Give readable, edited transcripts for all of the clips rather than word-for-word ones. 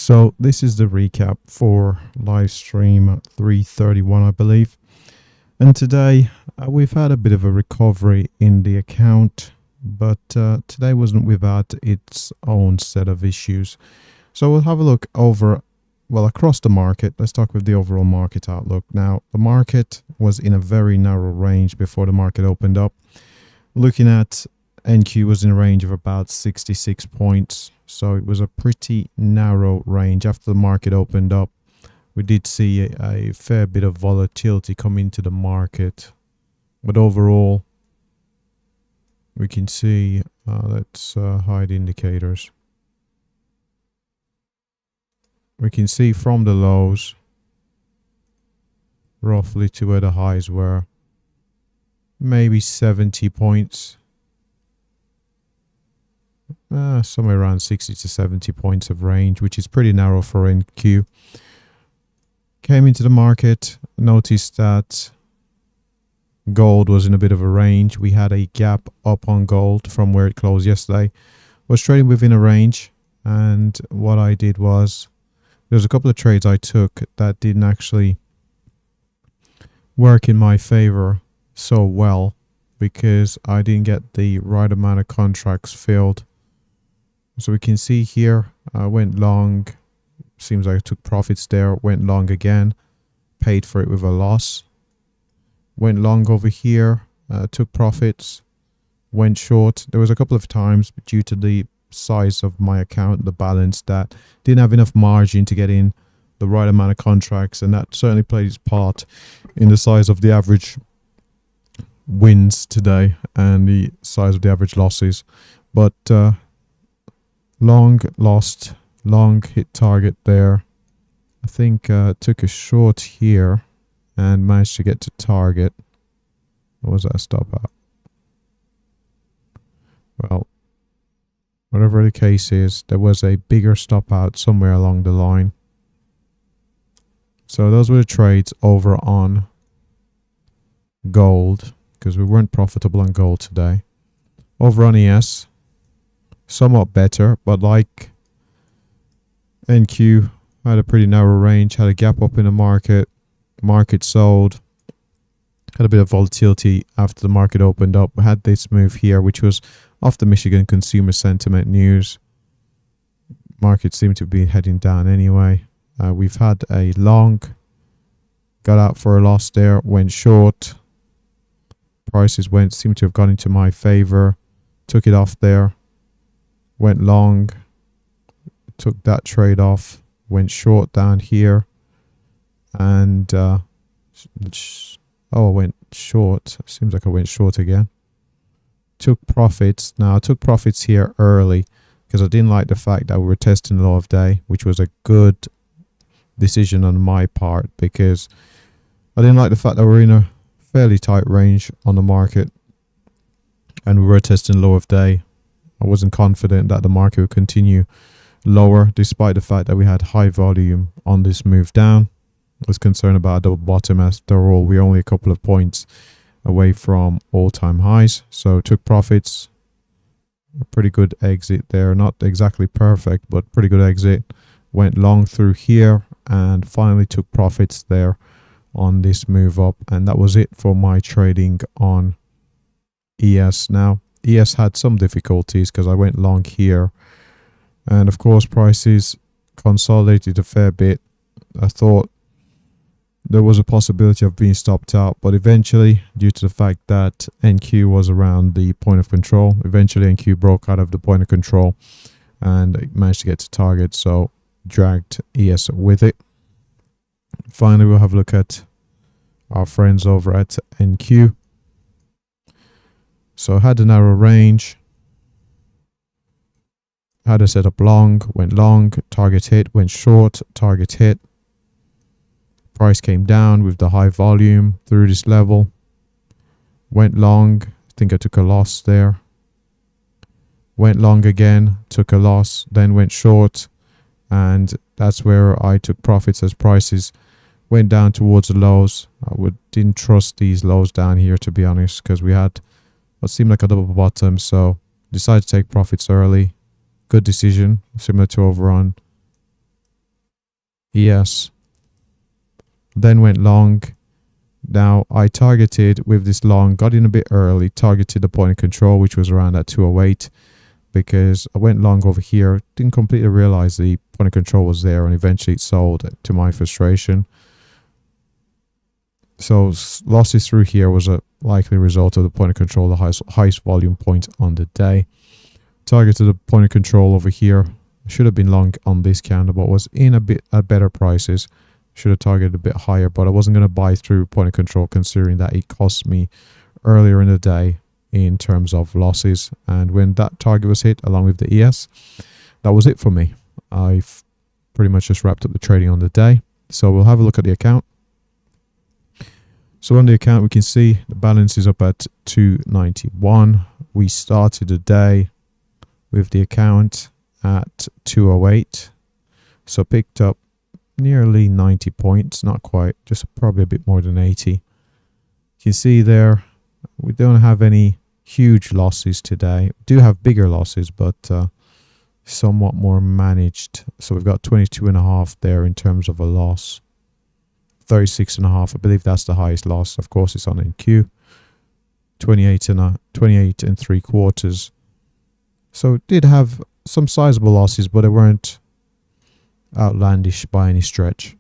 So this is the recap for live stream 331, I believe. And today we've had a bit of a recovery in the account, but today wasn't without its own set of issues. So we'll have a look across the market. Let's talk with the overall market outlook. Now, the market was in a very narrow range before the market opened up. Looking at NQ was in a range of about 66 points. So it was a pretty narrow range. After the market opened up, we did see a fair bit of volatility come into the market. But overall, we can see, let's hide indicators. We can see from the lows, roughly to where the highs were, maybe 70 points. Somewhere around 60 to 70 points of range, which is pretty narrow for NQ. Came into the market, noticed that gold was in a bit of a range. We had a gap up on gold from where it closed yesterday. Was trading within a range, and what I did was, there's a couple of trades I took that didn't actually work in my favor so well because I didn't get the right amount of contracts filled. So we can see here, I went long, seems like I took profits there, went long again, paid for it with a loss. Went long over here, took profits, went short. There was a couple of times due to the size of my account, the balance, that didn't have enough margin to get in the right amount of contracts, and that certainly played its part in the size of the average wins today and the size of the average losses. But long lost, long hit target there. I think took a short here and managed to get to target. What was that stop at? Well, whatever the case is, there was a bigger stop out somewhere along the line. So those were the trades over on gold, because we weren't profitable on gold today. Over on ES, somewhat better, but like NQ, had a pretty narrow range, had a gap up in the market sold, had a bit of volatility after the market opened up. We had this move here, which was off the Michigan consumer sentiment news. Market seemed to be heading down anyway. We've had a long, got out for a loss there, went short. Prices seemed to have gone into my favor, took it off there. Went long, took that trade off, went short down here, and I went short. Seems like I went short again. Took profits. Now, I took profits here early because I didn't like the fact that we were testing the low of day, which was a good decision on my part because I didn't like the fact that we're in a fairly tight range on the market and we were testing low of day. I wasn't confident that the market would continue lower despite the fact that we had high volume on this move down. I was concerned about a double bottom. After all, we're only a couple of points away from all-time highs. So took profits. A pretty good exit there. Not exactly perfect, but pretty good exit. Went long through here and finally took profits there on this move up. And that was it for my trading on ES. Now, ES had some difficulties because I went long here, and of course prices consolidated a fair bit. I thought there was a possibility of being stopped out, but eventually, due to the fact that NQ was around the point of control, eventually NQ broke out of the point of control and it managed to get to target, so dragged ES with it. Finally, we'll have a look at our friends over at NQ. So had a narrow range, had a setup long, went long, target hit, went short, target hit. Price came down with the high volume through this level. Went long, I think I took a loss there. Went long again, took a loss, then went short. And that's where I took profits as prices went down towards the lows. Didn't trust these lows down here, to be honest, because we had what seemed like a double bottom, so decided to take profits early. Good decision, similar to over on ES, then went long. Now I targeted with this long, got in a bit early, targeted the point of control, which was around at 208, because I went long over here, didn't completely realize the point of control was there, and eventually it sold to my frustration. So losses through here was a likely result of the point of control, the highest volume point on the day. Targeted the point of control over here. Should have been long on this candle, but was in a bit at better prices. Should have targeted a bit higher, but I wasn't going to buy through point of control considering that it cost me earlier in the day in terms of losses. And when that target was hit along with the ES, that was it for me. I've pretty much just wrapped up the trading on the day. So we'll have a look at the account. So on the account, we can see the balance is up at 291. We started the day with the account at 208. So picked up nearly 90 points, not quite, just probably a bit more than 80. You can see there, we don't have any huge losses today. We do have bigger losses, but somewhat more managed. So we've got 22.5 there in terms of a loss. 36.5, I believe that's the highest loss. Of course, it's on NQ. 28 and 3/4. So it did have some sizable losses, but they weren't outlandish by any stretch.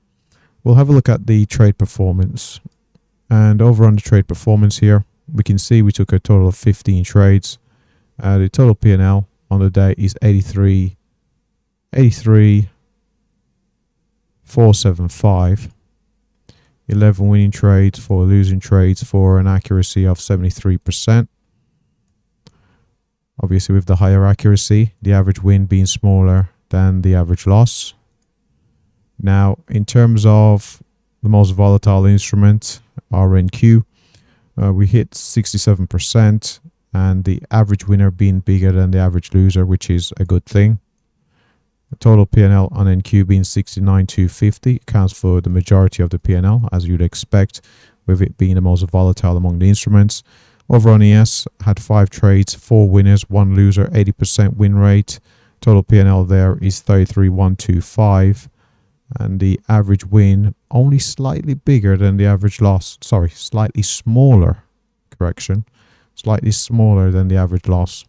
We'll have a look at the trade performance. And over on the trade performance here, we can see we took a total of 15 trades. The total P&L on the day is 83,475. 11 winning trades, 4 losing trades for an accuracy of 73%. Obviously, with the higher accuracy, the average win being smaller than the average loss. Now, in terms of the most volatile instrument, RNQ, we hit 67%, and the average winner being bigger than the average loser, which is a good thing. The total P&L on NQ being 69,250 accounts for the majority of the P&L, as you'd expect, with it being the most volatile among the instruments. Over on ES, had 5 trades, 4 winners, 1 loser, 80% win rate. Total P&L there is 33,125, and the average win only slightly bigger than the average loss. Sorry, slightly smaller. Correction, slightly smaller than the average loss.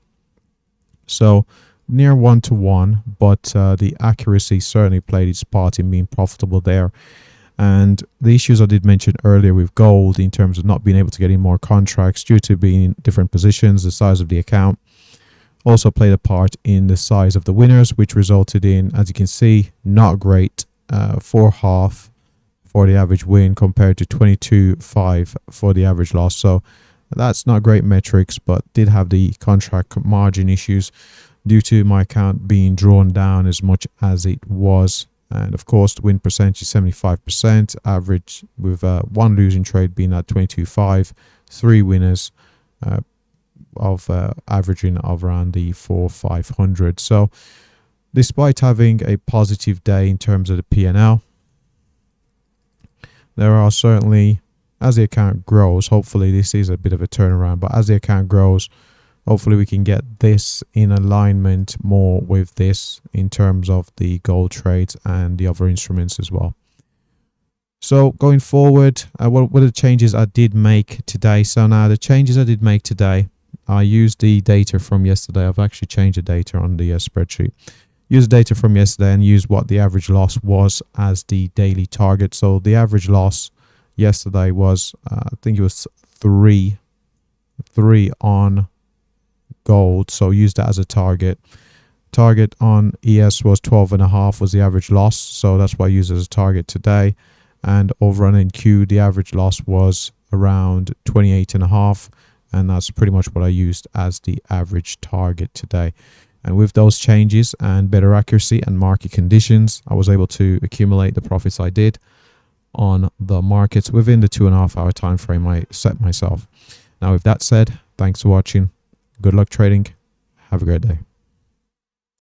So near 1-to-1, but the accuracy certainly played its part in being profitable there. And the issues I did mention earlier with gold in terms of not being able to get in more contracts due to being in different positions, the size of the account, also played a part in the size of the winners, which resulted in, as you can see, not great 4.5 for the average win compared to 22.5 for the average loss. So that's not great metrics, but did have the contract margin issues due to my account being drawn down as much as it was. And of course, the win percentage is 75%, average with 1 losing trade being at 22.5, 3 winners of averaging of around the 4,500. So despite having a positive day in terms of the P&L, there are certainly, as the account grows, hopefully this is a bit of a turnaround, but as the account grows, hopefully we can get this in alignment more with this in terms of the gold trades and the other instruments as well. So going forward, what were the changes I did make today? So now the changes I did make today, I used the data from yesterday. I've actually changed the data on the spreadsheet. Used data from yesterday and used what the average loss was as the daily target. So the average loss yesterday was, I think it was 3 on gold, so use that as a target. Target on ES was 12.5 was the average loss, so that's why I used it as a target today. And over on NQ, the average loss was around 28.5, and that's pretty much what I used as the average target today. And with those changes and better accuracy and market conditions, I was able to accumulate the profits I did on the markets within the 2.5 hour time frame I set myself. Now with that said, thanks for watching. Good luck trading. Have a great day.